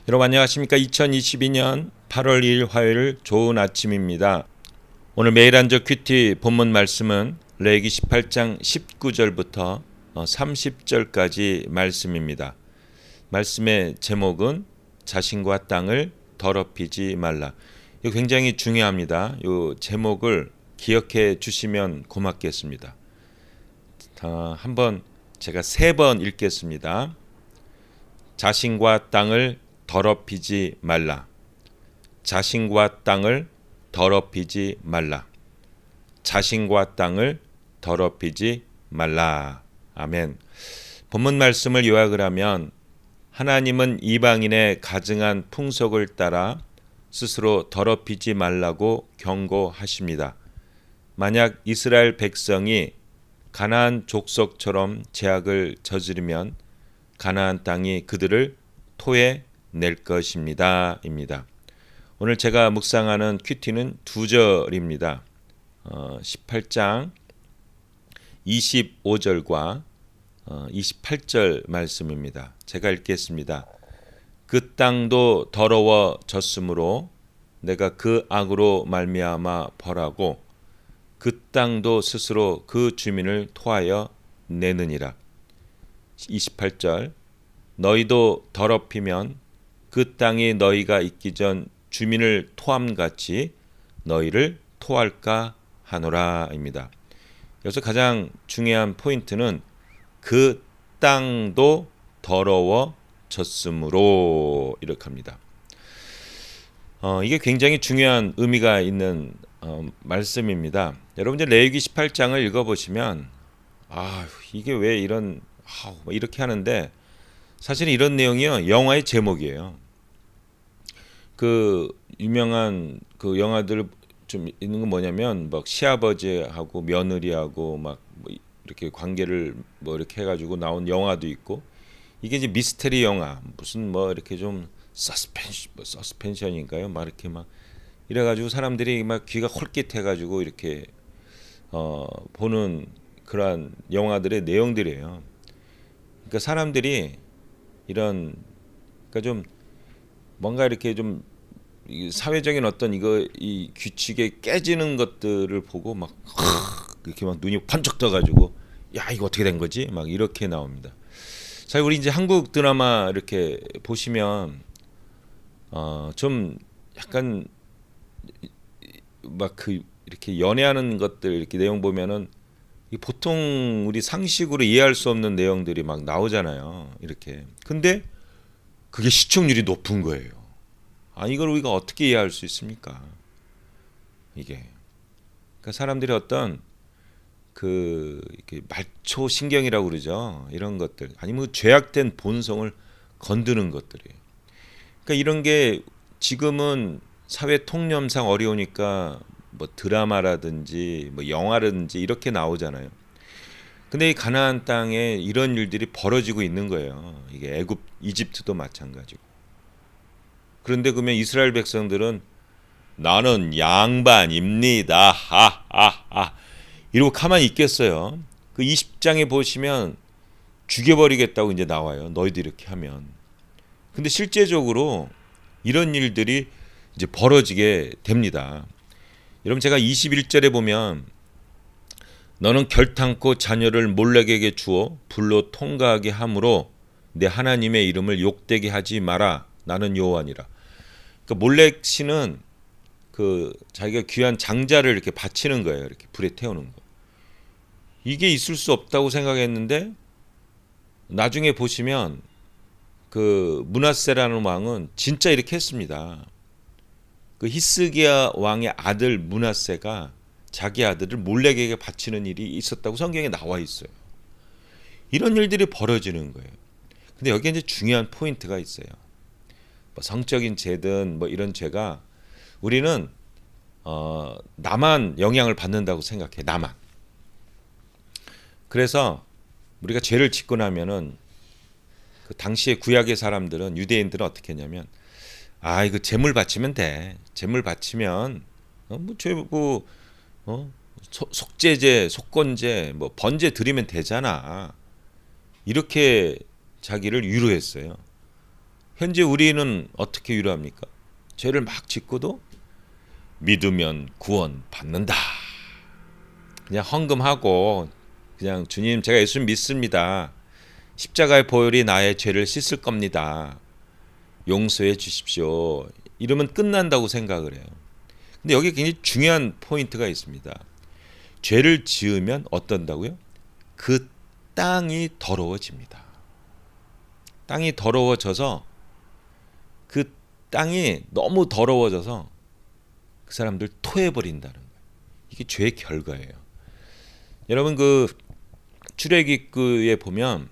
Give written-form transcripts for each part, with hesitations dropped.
여러분 안녕하십니까? 2022년 8월 2일 화요일 좋은 아침입니다. 오늘 매일 한적 큐티 본문 말씀은 레위기 18장 19절부터 30절까지 말씀입니다. 말씀의 제목은 자신과 땅을 더럽히지 말라. 이거 굉장히 중요합니다. 이 제목을 기억해 주시면 고맙겠습니다. 한번 제가 3번 읽겠습니다. 자신과 땅을 더럽히지 말라. 자신과 땅을 더럽히지 말라. 자신과 땅을 더럽히지 말라. 아멘. 본문 말씀을 요약을 하면 하나님은 이방인의 가증한 풍속을 따라 스스로 더럽히지 말라고 경고하십니다. 만약 이스라엘 백성이 가나안 족속처럼 죄악을 저지르면 가나안 땅이 그들을 토해 낼 것입니다. 입니다. 오늘 제가 묵상하는 큐티는 2절입니다. 18장 25절과 28절 말씀입니다. 제가 읽겠습니다. 그 땅도 더러워졌으므로 내가 그 악으로 말미암아 벌하고 그 땅도 스스로 그 주민을 토하여 내느니라. 28절 너희도 더럽히면 그 땅이 너희가 있기 전 주민을 토함같이 너희를 토할까 하노라 입니다. 여기서 가장 중요한 포인트는 그 땅도 더러워졌으므로 이렇게 합니다. 이게 굉장히 중요한 의미가 있는 말씀입니다. 여러분 이제 레위기 18장을 읽어보시면 이게 왜 이렇게 하는데 사실 이런 내용이요 영화의 제목이에요. 그 유명한 그 영화들 좀 있는 건 뭐냐면 막 시아버지하고 며느리하고 막 뭐 이렇게 관계를 뭐 이렇게 해가지고 나온 영화도 있고 이게 이제 미스테리 영화 무슨 뭐 이렇게 좀 서스펜션인가요? 막 이렇게 막 이래가지고 사람들이 막 귀가 홀깃해가지고 이렇게 보는 그러한 영화들의 내용들이에요. 그러니까 사람들이 이런 그러니까 좀 뭔가 이렇게 좀 사회적인 어떤 이 규칙에 깨지는 것들을 보고 막 이렇게 막 눈이 번쩍 떠가지고 야 이거 어떻게 된 거지? 막 이렇게 나옵니다. 사실 우리 이제 한국 드라마 이렇게 보시면 좀 약간 막 이렇게 연애하는 것들 이렇게 내용 보면은 보통 우리 상식으로 이해할 수 없는 내용들이 막 나오잖아요. 이렇게. 근데 그게 시청률이 높은 거예요. 이걸 우리가 어떻게 이해할 수 있습니까? 이게. 그러니까 사람들이 어떤 이렇게 말초 신경이라고 그러죠. 이런 것들. 아니면 죄악된 본성을 건드는 것들이에요. 그러니까 이런 게 지금은 사회 통념상 어려우니까 뭐 드라마라든지 뭐 영화라든지 이렇게 나오잖아요. 근데 이 가나안 땅에 이런 일들이 벌어지고 있는 거예요. 이게 이집트도 마찬가지고. 그런데 그러면 이스라엘 백성들은 나는 양반입니다. 이러고 가만히 있겠어요. 그 20장에 보시면 죽여버리겠다고 이제 나와요. 너희들 이렇게 하면. 근데 실제적으로 이런 일들이 이제 벌어지게 됩니다. 여러분 제가 21절에 보면 너는 결탄코 자녀를 몰렉에게 주어 불로 통과하게 함으로 내 하나님의 이름을 욕되게 하지 마라. 나는 여호와니라. 그러니까 몰렉 신은 자기가 귀한 장자를 이렇게 바치는 거예요. 이렇게 불에 태우는 거. 이게 있을 수 없다고 생각했는데 나중에 보시면 그 므낫세라는 왕은 진짜 이렇게 했습니다. 그 히스기야 왕의 아들 므낫세가 자기 아들을 몰렉에게 바치는 일이 있었다고 성경에 나와 있어요. 이런 일들이 벌어지는 거예요. 근데 여기에 이제 중요한 포인트가 있어요. 뭐 성적인 죄든 뭐 이런 죄가 우리는 나만 영향을 받는다고 생각해. 나만. 그래서 우리가 죄를 짓고 나면은 그 당시에 구약의 사람들은 유대인들은 어떻게 했냐면 이거 제물 바치면 돼. 제물 바치면 속죄제, 속건제, 뭐 번제 드리면 되잖아. 이렇게 자기를 위로했어요. 현재 우리는 어떻게 위로합니까? 죄를 막 짓고도 믿으면 구원 받는다. 그냥 헌금하고 그냥 주님 제가 예수님 믿습니다. 십자가의 보혈이 나의 죄를 씻을 겁니다. 용서해 주십시오. 이러면 끝난다고 생각을 해요. 근데 여기 굉장히 중요한 포인트가 있습니다. 죄를 지으면 어떤다고요? 그 땅이 더러워집니다. 땅이 더러워져서 그 땅이 너무 더러워져서 그 사람들 토해버린다는 거예요. 이게 죄의 결과예요. 여러분 그 출애굽기에 보면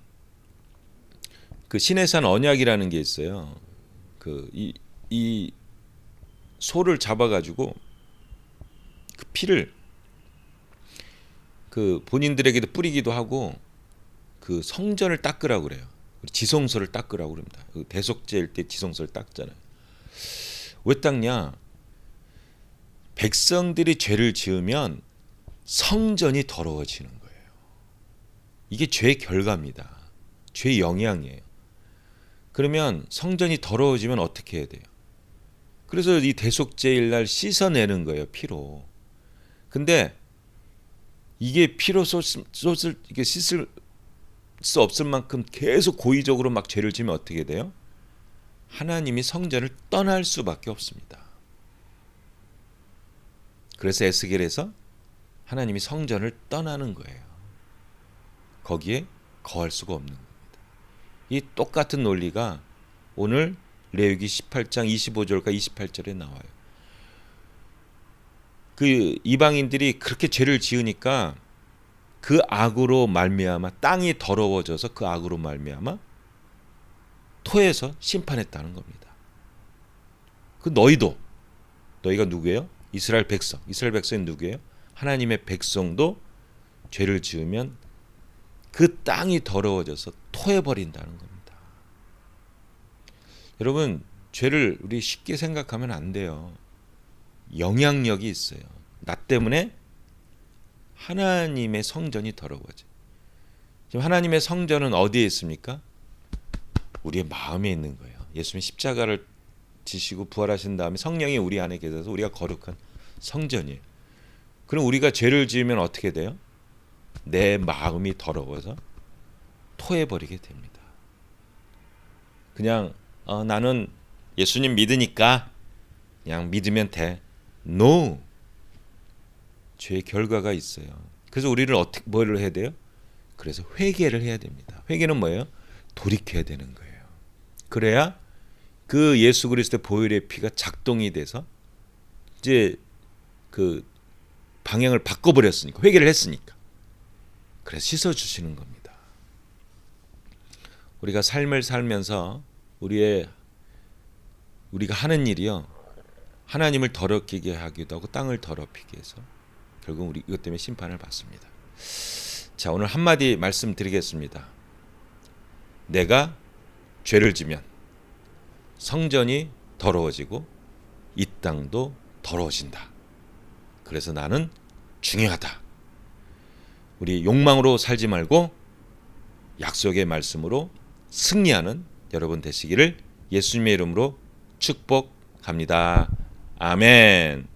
그 시내산 언약이라는 게 있어요. 그 이 소를 잡아가지고 그 피를 그 본인들에게도 뿌리기도 하고 그 성전을 닦으라고 그래요. 지성소를 닦으라고 그럽니다. 그 대속죄일 때 지성소를 닦잖아요. 왜 닦냐? 백성들이 죄를 지으면 성전이 더러워지는 거예요. 이게 죄의 결과입니다. 죄의 영향이에요. 그러면 성전이 더러워지면 어떻게 해야 돼요? 그래서 이 대속죄일 날 씻어내는 거예요, 피로. 근데 이게 피로 이게 씻을 수 없을 만큼 계속 고의적으로 막 죄를 지면 어떻게 돼요? 하나님이 성전을 떠날 수밖에 없습니다. 그래서 에스겔에서 하나님이 성전을 떠나는 거예요. 거기에 거할 수가 없는 겁니다. 이 똑같은 논리가 오늘 레위기 18장 25절과 28절에 나와요. 그 이방인들이 그렇게 죄를 지으니까 그 악으로 말미암아 땅이 더러워져서 그 악으로 말미암아 토해서 심판했다는 겁니다. 그 너희가 누구예요? 이스라엘 백성. 이스라엘 백성이 누구예요? 하나님의 백성도 죄를 지으면 그 땅이 더러워져서 토해버린다는 겁니다. 여러분 죄를 우리 쉽게 생각하면 안 돼요. 영향력이 있어요. 나 때문에 하나님의 성전이 더러워져. 지금 하나님의 성전은 어디에 있습니까? 우리의 마음에 있는 거예요. 예수님 십자가를 지시고 부활하신 다음에 성령이 우리 안에 계셔서 우리가 거룩한 성전이에요. 그럼 우리가 죄를 지으면 어떻게 돼요? 내 마음이 더러워서 토해버리게 됩니다. 그냥 나는 예수님 믿으니까 그냥 믿으면 돼. No. 죄의 결과가 있어요. 그래서 우리를 뭘 해야 돼요? 그래서 회개를 해야 됩니다. 회개는 뭐예요? 돌이켜야 되는 거예요. 그래야 그 예수 그리스도의 보혈의 피가 작동이 돼서 이제 그 방향을 바꿔버렸으니까, 회개를 했으니까. 그래서 씻어주시는 겁니다. 우리가 삶을 살면서 우리가 하는 일이요, 하나님을 더럽히게 하기도 하고 땅을 더럽히게 해서 결국 우리 이것 때문에 심판을 받습니다. 자, 오늘 한마디 말씀드리겠습니다. 내가 죄를 지면 성전이 더러워지고 이 땅도 더러워진다. 그래서 나는 중요하다. 우리 욕망으로 살지 말고 약속의 말씀으로 승리하는 여러분 되시기를 예수님의 이름으로 축복합니다. 아멘.